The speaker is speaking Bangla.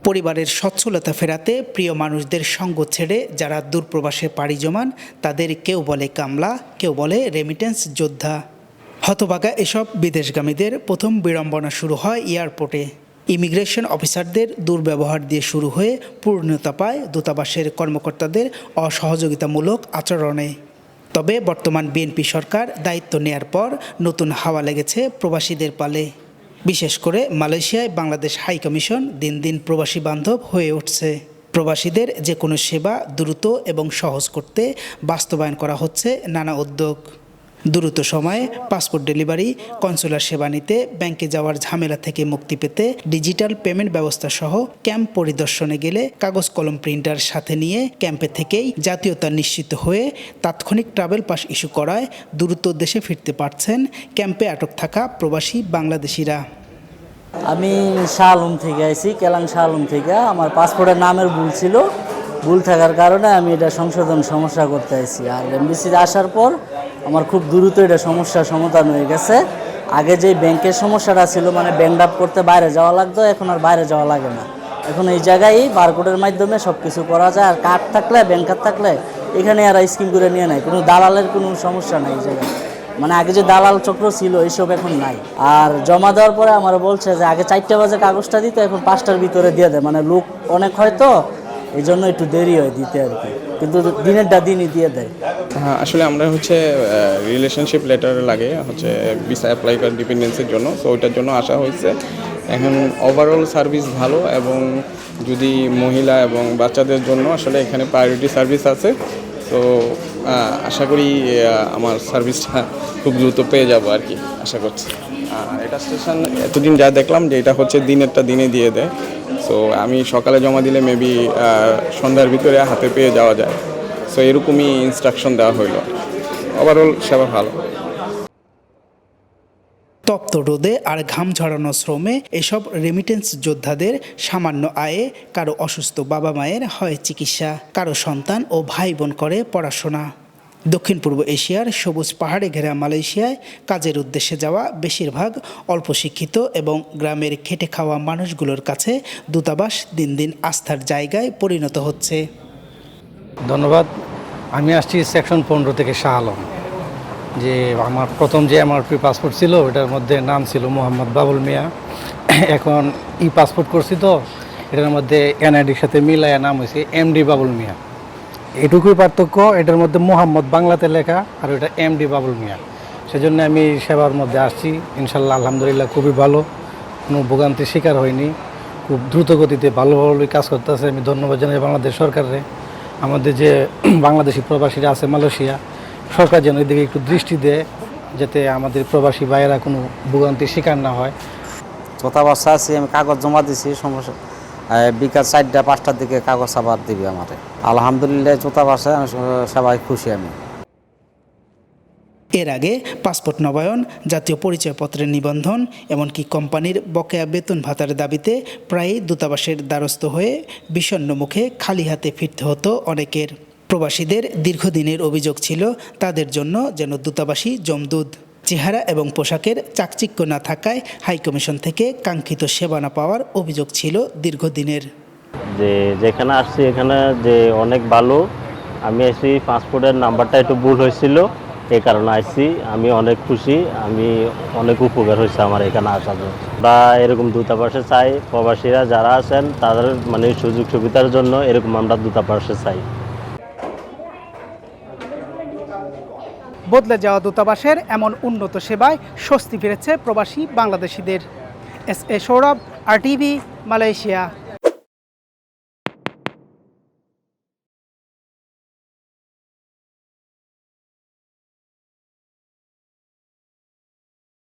পরিবারের সচ্ছলতা ফেরাতে প্রিয় মানুষদের সঙ্গ ছেড়ে যারা দূরপ্রবাসে পাড়ি জমান তাদের কেউ বলে কামলা, কেউ বলে রেমিটেন্স যোদ্ধা। হতভাগা এসব বিদেশগামীদের প্রথম বিড়ম্বনা শুরু হয় এয়ারপোর্টে। ইমিগ্রেশন অফিসারদের দুর্ব্যবহার দিয়ে শুরু হয়ে পূর্ণতা পায় দূতাবাসের কর্মকর্তাদের অসহযোগিতামূলক আচরণে। তবে বর্তমান বিএনপি সরকার দায়িত্ব নেয়ার পর নতুন হাওয়া লেগেছে প্রবাসীদের পালে। বিশেষ করে মালয়েশিয়ায় বাংলাদেশ হাইকমিশন দিন দিন প্রবাসী বান্ধব হয়ে উঠছে। প্রবাসীদের যে কোনো সেবা দ্রুত এবং সহজ করতে বাস্তবায়ন করা হচ্ছে নানা উদ্যোগ। দ্রুত সময়ে পাসপোর্ট ডেলিভারি, কনসুলার সেবা নিতে ব্যাংকে যাওয়ার ঝামেলা থেকে মুক্তি পেতে ডিজিটাল পেমেন্ট ব্যবস্থা সহ ক্যাম্প পরিদর্শনে গেলে কাগজ কলম প্রিন্টার সাথে নিয়ে ক্যাম্পে থেকেই জাতীয়তা নিশ্চিত হয়ে তাৎক্ষণিক ট্রাভেল পাস ইস্যু করায় দ্রুত দেশে ফিরতে পারছেন ক্যাম্পে আটক থাকা প্রবাসী বাংলাদেশিরা। আমি শাহ আলম থেকে আইছি, কেলাং শাহ আলম থেকে। আমার পাসপোর্টের নামের ভুল ছিল, ভুল থাকার কারণে আমি এটা সংশোধন সমস্যা করতে আইছি। আর এমবিসিতে আসার পর আমার খুব দ্রুত এটা সমস্যার সমাধান হয়ে গেছে। আগে যে ব্যাংকের সমস্যাটা ছিল, মানে ব্যাংক ড্রাফট করতে বাইরে যাওয়া লাগতো, এখন আর বাইরে যাওয়া লাগে না। এখন এই জায়গায় বারকোডের মাধ্যমে সব কিছু করা যায়। আর কার্ড থাকলে, ব্যাংক কার্ড থাকলে এখানে আর স্কিম করে নিয়ে নেয়, কোনো দালালের কোনো সমস্যা নাই এই জায়গায়। মানে আগে যে দালাল চক্র ছিল এইসব এখন নাই। আর জমা দেওয়ার পরে আমার বলছে যে আগে 4টা বাজে কাগজটা দিতে, এখন 5টার ভিতরে দিয়ে দেয়। মানে লোক অনেক হয় তো, এই জন্য একটু দেরি হয় দিতে আর কি, কিন্তু দিনেরটা দিনই দিয়ে দেয়। হ্যাঁ, আসলে আমরা রিলেশনশিপ লেটার লাগে ভিসা অ্যাপ্লাই করার ডিপেন্ডেন্সির জন্য, সো ওইটার জন্য আসা হয়েছে। এখন ওভারঅল সার্ভিস ভালো, এবং যদি মহিলা এবং বাচ্চাদের জন্য আসলে এখানে প্রায়োরিটি সার্ভিস আছে। তো আশা করি আমার সার্ভিসটা খুব দ্রুত পেয়ে যাব আর কি, আশা করছি। এটা স্টেশন এতদিন যা দেখলাম যে এটা দিনেরটা দিনে দিয়ে দেয়। সো আমি সকালে জমা দিলে মেবি সন্ধ্যার ভিতরে হাতে পেয়ে যাওয়া যায়। সো এরকমই ইনস্ট্রাকশন দেওয়া হইলো। ওভারঅল সেবা ভালো। তপ্ত রোদে আর ঘাম ঝরানো শ্রমে এসব রেমিটেন্স যোদ্ধাদের সামান্য আয়ে কারো অসুস্থ বাবা মায়ের হয় চিকিৎসা, কারো সন্তান ও ভাই বোন করে পড়াশোনা। দক্ষিণ পূর্ব এশিয়ার সবুজ পাহাড়ে ঘেরা মালয়েশিয়ায় কাজের উদ্দেশ্যে যাওয়া বেশিরভাগ অল্প শিক্ষিত এবং গ্রামের খেটে খাওয়া মানুষগুলোর কাছে দূতাবাস দিন দিন আস্থার জায়গায় পরিণত হচ্ছে। ধন্যবাদ। আমি আসছি সেকশন 15 থেকে শাহ আলম। যে আমার প্রথম যে এমআরপি পাসপোর্ট ছিল ওটার মধ্যে নাম ছিল মোহাম্মদ বাবুল মিয়া। এখন পাসপোর্ট করছি তো এটার মধ্যে এনআইডির সাথে মিলাইয়া নাম হয়েছে এমডি বাবুল মিয়া। এটুকুই পার্থক্য, এটার মধ্যে মোহাম্মদ বাংলাতে লেখা আর ওটা এমডি বাবুল মিয়া। সেজন্য আমি সেবার মধ্যে আসছি। ইনশাল্লাহ আলহামদুলিল্লাহ খুবই ভালো, কোনো ভোগান্তির শিকার হয়নি। খুব দ্রুত গতিতে ভালোভাবেই কাজ করতেছে। আমি ধন্যবাদ জানাই বাংলাদেশ সরকারে। আমাদের যে বাংলাদেশি প্রবাসীরা আছে মালয়েশিয়া, সরকার যেন এদিকে একটু দৃষ্টি দেয়, যাতে আমাদের প্রবাসী ভাইয়েরা কোনো ভোগান্তির শিকার না হয়। দূতাবাসে আছি, আমি কাগজ জমা দিছি, সমস্যা বিকাল 4টা 5টার দিকে কাগজ আবার দিবি আমারে। আলহামদুলিল্লাহ দূতাবাসে সবাই খুশি আমি। এর আগে পাসপোর্ট নবায়ন, জাতীয় পরিচয়পত্রের নিবন্ধন, এমনকি কোম্পানির বকেয়া বেতন ভাতার দাবিতে প্রায়ই দূতাবাসের দ্বারস্থ হয়ে বিষণ্ণ মুখে খালি হাতে ফিরতে হতো অনেকের। প্রবাসীদের দীর্ঘদিনের অভিযোগ ছিল তাদের জন্য যেন দূতাবাসী জমদূত। চেহারা এবং পোশাকের চাকচিক্য না থাকায় হাইকমিশন থেকে কাঙ্ক্ষিত সেবা না পাওয়ার অভিযোগ ছিল দীর্ঘদিনের। যেখানে আসছি এখানে যে অনেক ভালো। আমি আসছি পাসপোর্টের নাম্বারটা একটু ভুল হয়েছিল, এই কারণে আসছি। আমি অনেক খুশি, আমি অনেক উপকার হয়েছে আমার এখানে আসার জন্য। বা এরকম দূতাবাসে চাই, প্রবাসীরা যারা আছেন তাদের সুযোগ সুবিধার জন্য এরকম আমরা দূতাবাসে চাই। বদলে যাওয়া দূতাবাসের এমন উন্নত সেবায় স্বস্তি ফিরেছে প্রবাসী বাংলাদেশিদের। S A Sourav, RTV, Malaysia.